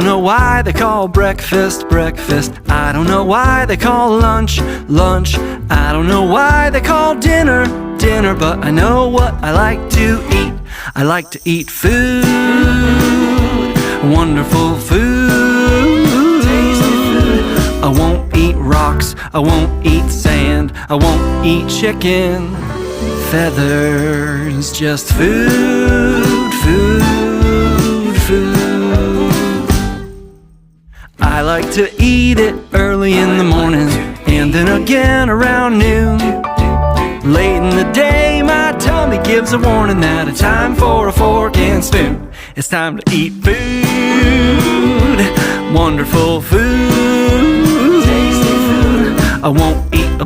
don't know why they call breakfast breakfast. I don't know why they call lunch lunch. I don't know why they call dinner dinner. But I know what I like to eat. I like to eat food, wonderful food. I won't eat rocks, I won't eat sand, I won't eat chicken feathers. Just food, food, food. I like to eat it early in the morning, and then again around noon. Late in the day, my tummy gives a warning that it's time for a fork and spoon. It's time to eat food, wonderful food. I won't eat a